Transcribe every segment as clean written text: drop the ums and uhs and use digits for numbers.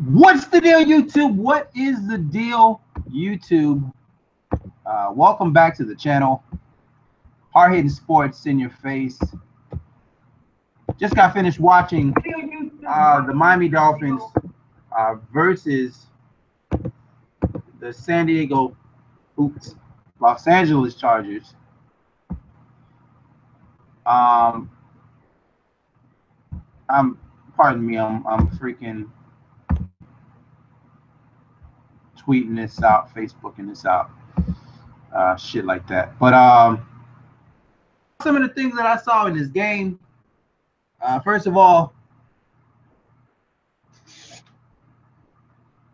What's the deal, YouTube? What is the deal, YouTube? Welcome back to the channel. Hard hitting sports in your face. Just got finished watching the Miami Dolphins versus the Los Angeles Chargers. I'm pardon me. I'm freaking tweeting this out, Facebooking this out, shit like that. But some of the things that I saw in this game. First of all,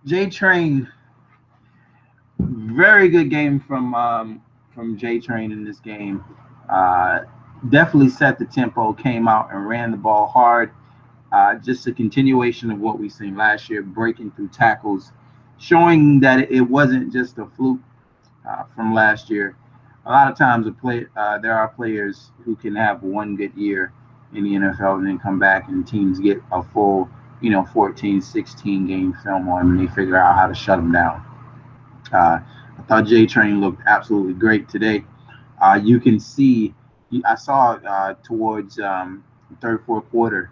J Train, very good game from J Train in this game. Definitely set the tempo, came out and ran the ball hard. Just a continuation of what we've seen last year, breaking through tackles, showing that it wasn't just a fluke from last year. A lot of times, there are players who can have one good year in the NFL and then come back and teams get a full, 14, 16 game film on them and they figure out how to shut them down. I thought J Train looked absolutely great today. You can see, I saw towards third, fourth quarter,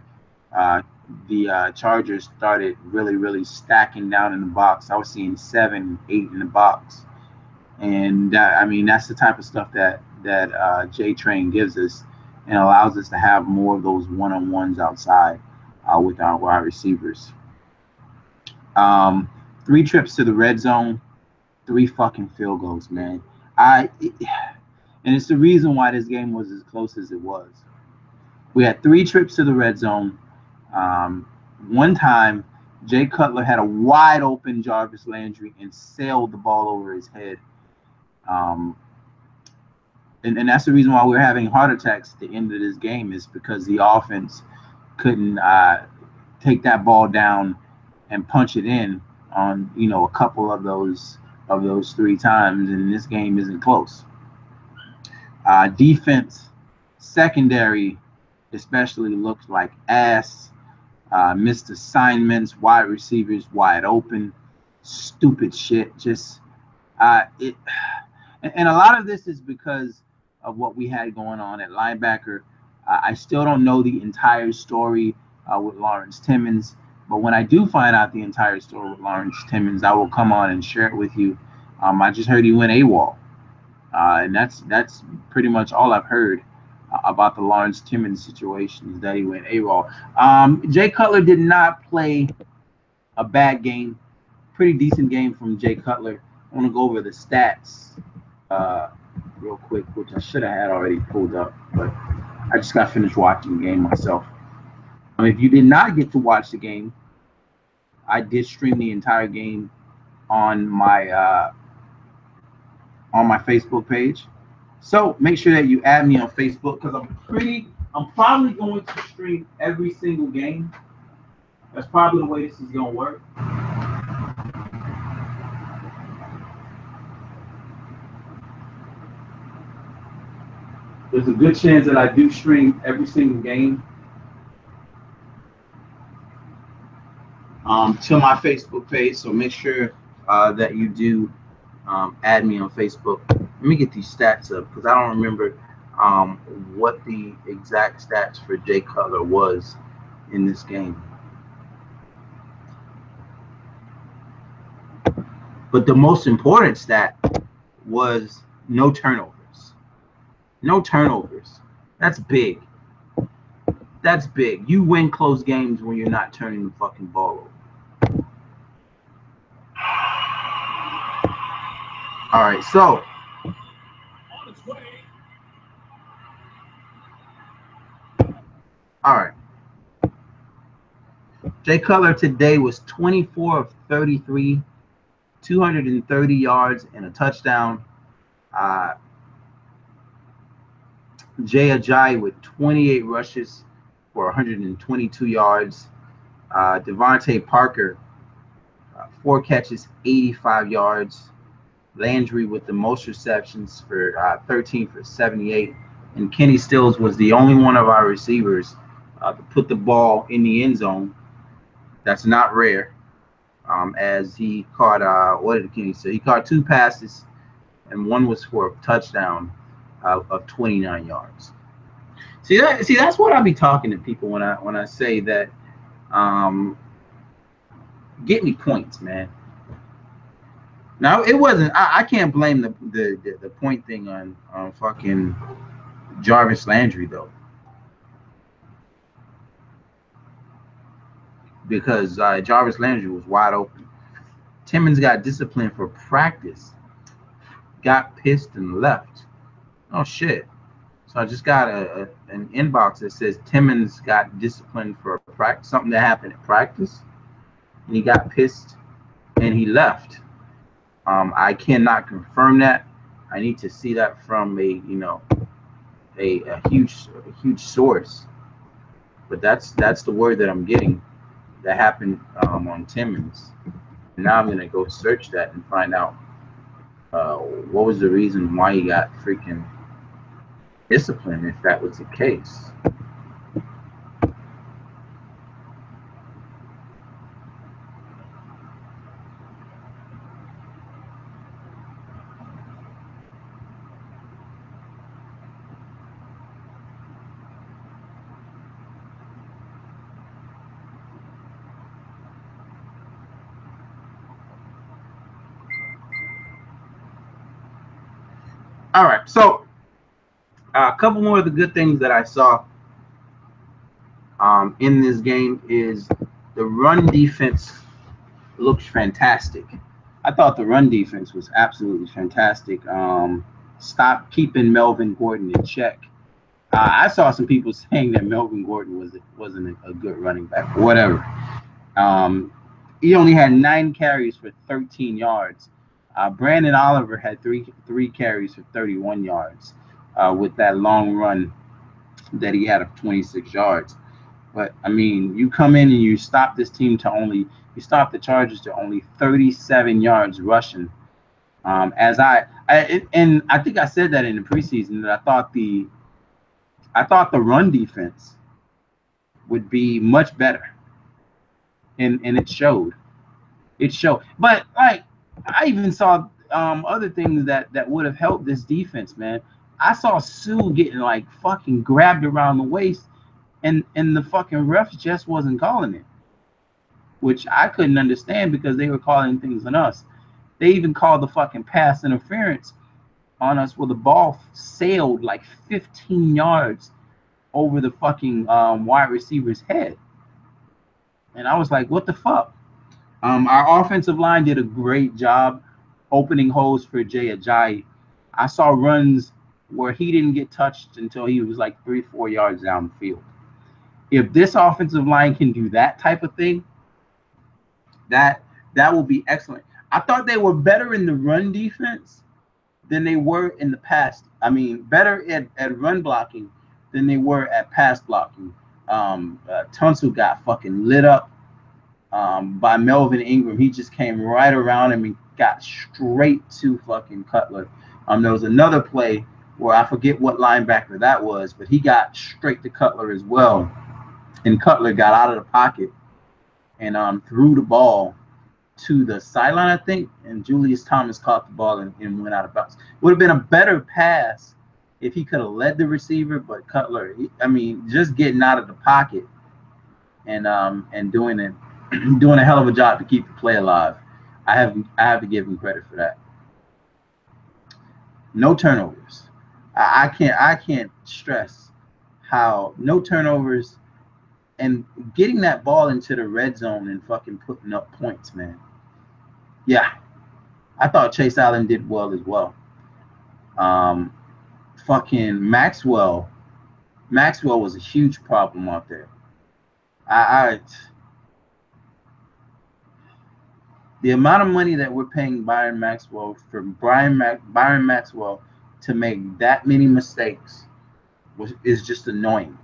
the Chargers started really stacking down in the box. I was seeing 7, 8 in the box, and I mean that's the type of stuff that J Train gives us and allows us to have more of those one-on-ones outside with our wide receivers. 3 trips to the red zone, 3 fucking field goals, man. And it's the reason why this game was as close as it was. We had 3 trips to the red zone. One time, Jay Cutler had a wide open Jarvis Landry and sailed the ball over his head. And that's the reason why we're having heart attacks at the end of this game, is because the offense couldn't take that ball down and punch it in on a couple of those 3 times, and this game isn't close. Defense, secondary especially looked like ass. Missed assignments, wide receivers wide open, stupid shit. Just and a lot of this is because of what we had going on at linebacker. I still don't know the entire story with Lawrence Timmons, but when I do find out the entire story with Lawrence Timmons, I will come on and share it with you. I just heard he went AWOL, and that's pretty much all I've heard about the Lawrence Timmons situation, is that he went AWOL. Jay Cutler did not play a bad game. Pretty decent game from Jay Cutler. I want to go over the stats real quick, which I should have had already pulled up, but I just got finished watching the game myself. If you did not get to watch the game, I did stream the entire game on my Facebook page. So make sure that you add me on Facebook, because I'm probably going to stream every single game. That's probably the way this is gonna work. There's a good chance that I do stream every single game to my Facebook page. So make sure that you do add me on Facebook. Let me get these stats up, because I don't remember what the exact stats for Jay Cutler was in this game. But the most important stat was no turnovers. No turnovers. That's big. That's big. You win close games when you're not turning the fucking ball over. All right, so all right. Jay Cutler today was 24 of 33, 230 yards and a touchdown. Jay Ajayi with 28 rushes for 122 yards. Devontae Parker, 4 catches, 85 yards. Landry with the most receptions for 13 for 78. And Kenny Stills was the only one of our receivers to put the ball in the end zone. That's not rare. as he caught what did Kenny say? He caught 2 passes, and one was for a touchdown of 29 yards. That's what I be talking to people when I say that. Um, get me points, man. Now it wasn't. I can't blame the point thing on fucking Jarvis Landry though, because Jarvis Landry was wide open. Timmons got disciplined for practice, got pissed and left. Oh shit! So I just got an inbox that says Timmons got disciplined for practice, something that happened at practice, and he got pissed and he left. I cannot confirm that. I need to see that from a huge source. But that's the word that I'm getting that happened on Timmons. And now I'm gonna go search that and find out what was the reason why he got freaking disciplined if that was the case. All right, so a couple more of the good things that I saw in this game is the run defense looks fantastic. I thought the run defense was absolutely fantastic. Stop keeping Melvin Gordon in check. I saw some people saying that Melvin Gordon wasn't a good running back, or whatever. Um, he only had 9 carries for 13 yards. Brandon Oliver had three carries for 31 yards with that long run that he had of 26 yards. But I mean, you come in and you stop this team to only you stop the Chargers to only 37 yards rushing. And I think I said that in the preseason that I thought the run defense would be much better, and it showed. It showed. But like I even saw other things that would have helped this defense, man. I saw Sue getting like fucking grabbed around the waist, and the fucking refs just wasn't calling it, which I couldn't understand because they were calling things on us. They even called the fucking pass interference on us where the ball sailed like 15 yards over the fucking wide receiver's head. And I was like, what the fuck? Our offensive line did a great job opening holes for Jay Ajayi. I saw runs where he didn't get touched until he was like 3-4 yards down the field. If this offensive line can do that type of thing, that will be excellent. I thought they were better in the run defense than they were in the past. I mean, better at run blocking than they were at pass blocking. Tunsil got fucking lit up by Melvin Ingram. He just came right around him and got straight to fucking Cutler. There was another play where I forget what linebacker that was, but he got straight to Cutler as well. And Cutler got out of the pocket and threw the ball to the sideline, I think, and Julius Thomas caught the ball and went out of bounds. Would have been a better pass if he could have led the receiver, but Cutler, just getting out of the pocket and doing a hell of a job to keep the play alive. I have to give him credit for that. No turnovers. I can't stress how no turnovers and getting that ball into the red zone and fucking putting up points, man. Yeah, I thought Chase Allen did well as well. Fucking Maxwell was a huge problem out there. The amount of money that we're paying Byron Maxwell to make that many mistakes is just annoying,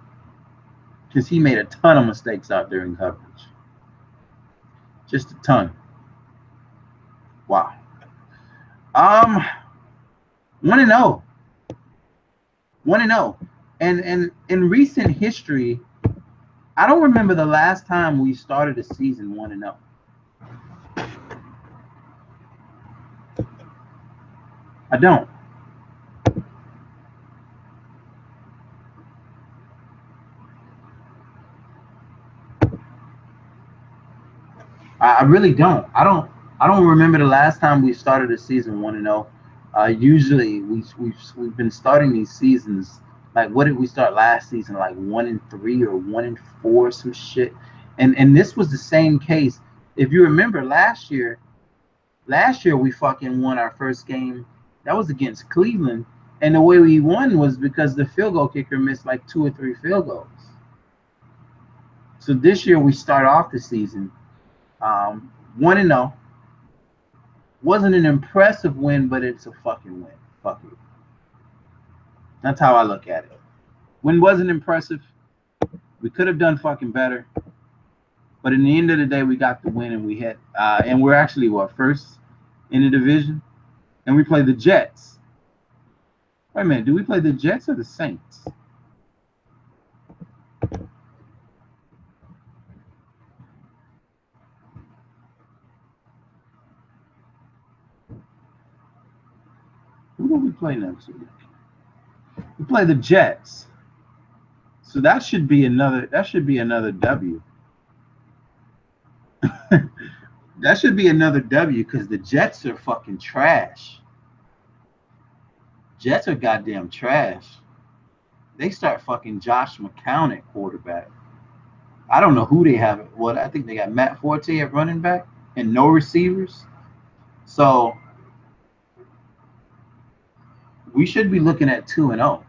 because he made a ton of mistakes out there in coverage. Just a ton. Wow. 1-0. 1-0. And in recent history, I don't remember the last time we started a season 1-0. I don't. I really don't. I don't remember the last time we started a season 1-0. Usually we've been starting these seasons like what did we start last season, like 1-3 or 1-4, some shit. And this was the same case. If you remember last year we fucking won our first game. That was against Cleveland, and the way we won was because the field goal kicker missed like 2 or 3 field goals. So this year we start off the season 1-0. Wasn't an impressive win, but it's a fucking win. Fuck it. That's how I look at it. Win wasn't impressive. We could have done fucking better, but in the end of the day, we got the win, and we hit. And we're actually what, first in the division, and we play the Jets. Wait a minute, do we play the Jets or the Saints? Who do we play next week? We play the Jets. So that should be another. That should be another W. That should be another W because the Jets are fucking trash. Jets are goddamn trash. They start fucking Josh McCown at quarterback. I don't know who they have. What I think they got Matt Forte at running back and no receivers. So we should be looking at 2-0.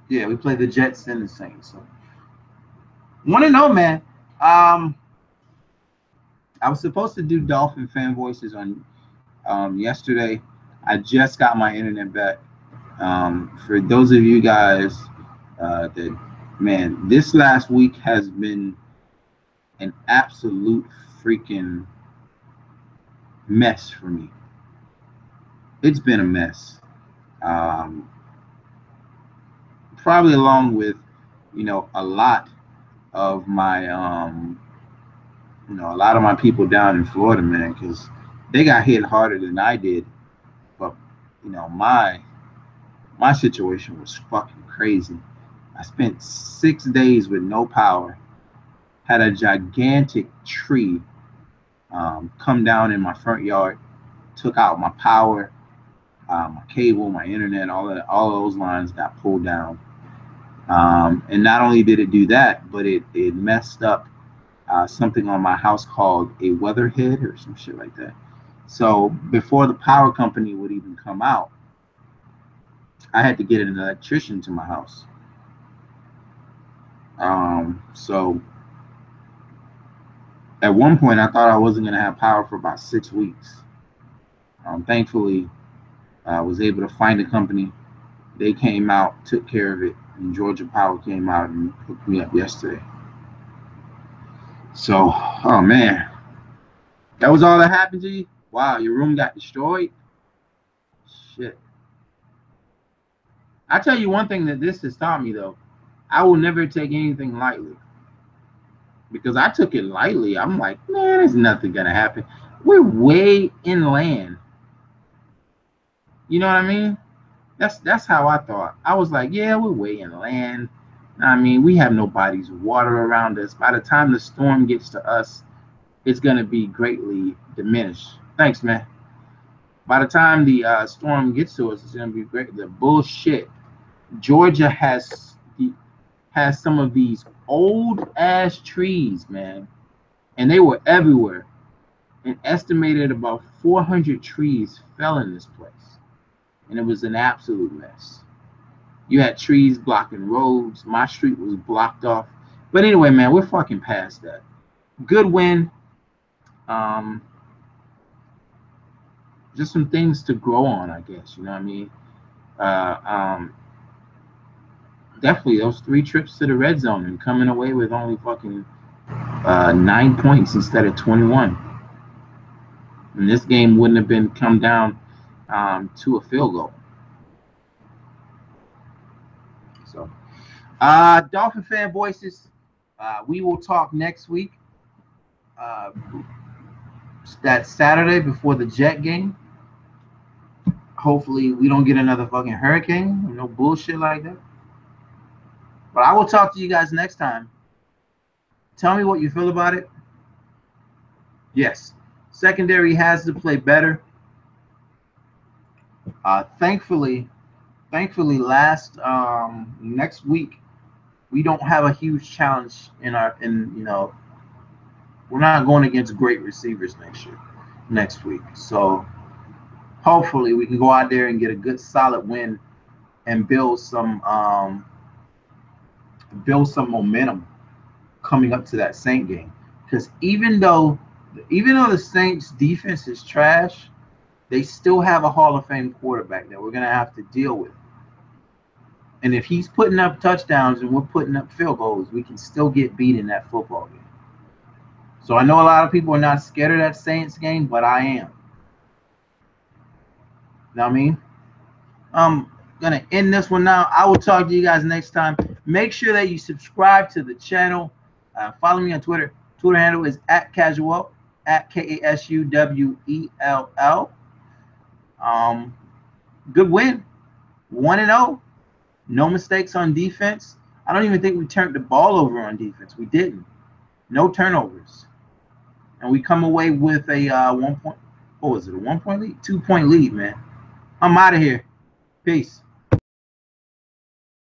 Yeah, we play the Jets and the Saints. So 1-0, man. I was supposed to do Dolphin fan voices on yesterday. I just got my internet back. For those of you guys that, man, this last week has been an absolute freaking mess for me. It's been a mess. Um, Probably along with, a lot of my, a lot of my people down in Florida, man, because they got hit harder than I did. But, my situation was fucking crazy. I spent 6 days with no power. Had a gigantic tree come down in my front yard, took out my power, my cable, my internet, all of those lines got pulled down. And not only did it do that, but it messed up something on my house called a weatherhead or some shit like that. So before the power company would even come out, I had to get an electrician to my house. So at one point, I thought I wasn't going to have power for about 6 weeks. Thankfully, I was able to find a company. They came out, took care of it, and Georgia Power came out and hooked me up yesterday. So, oh man, that was all that happened to you? Wow, your room got destroyed? Shit. I tell you one thing that this has taught me though. I will never take anything lightly. Because I took it lightly. I'm like, man, there's nothing gonna happen. We're way inland. You know what I mean? That's how I thought. I was like, yeah, we're way inland. I mean, we have no bodies of water around us. By the time the storm gets to us, it's gonna be greatly diminished. Thanks, man. By the time the storm gets to us, it's gonna be great. The bullshit. Georgia has some of these old ass trees, man, and they were everywhere. An estimated about 400 trees fell in this place, and it was an absolute mess. You had trees blocking roads. My street was blocked off. But anyway, man, we're fucking past that. Good win. Um, just some things to grow on, I guess. You know what I mean? Uh, um, Definitely those 3 trips to the red zone and coming away with only fucking 9 points instead of 21. And this game wouldn't have been come down to a field goal. So, Dolphin fan voices. We will talk next week. That Saturday before the Jet game. Hopefully, we don't get another fucking hurricane. No bullshit like that. But I will talk to you guys next time. Tell me what you feel about it. Yes, secondary has to play better. Thankfully, last next week we don't have a huge challenge in we're not going against great receivers next week. So hopefully we can go out there and get a good solid win and build some momentum coming up to that Saint game. Because even though the Saints defense is trash, they still have a Hall of Fame quarterback that we're gonna have to deal with. And if he's putting up touchdowns and we're putting up field goals, we can still get beat in that football game. So I know a lot of people are not scared of that Saints game, but I am. You know what I mean? I'm gonna end this one now. I will talk to you guys next time. Make sure that you subscribe to the channel. Follow me on Twitter. Twitter handle is @casual, @KASUWELL. Good win, 1-0. No mistakes on defense. I don't even think we turned the ball over on defense. We didn't. No turnovers, and we come away with a 1 point. What was it? A 1 point lead? 2 point lead, man. I'm out of here. Peace.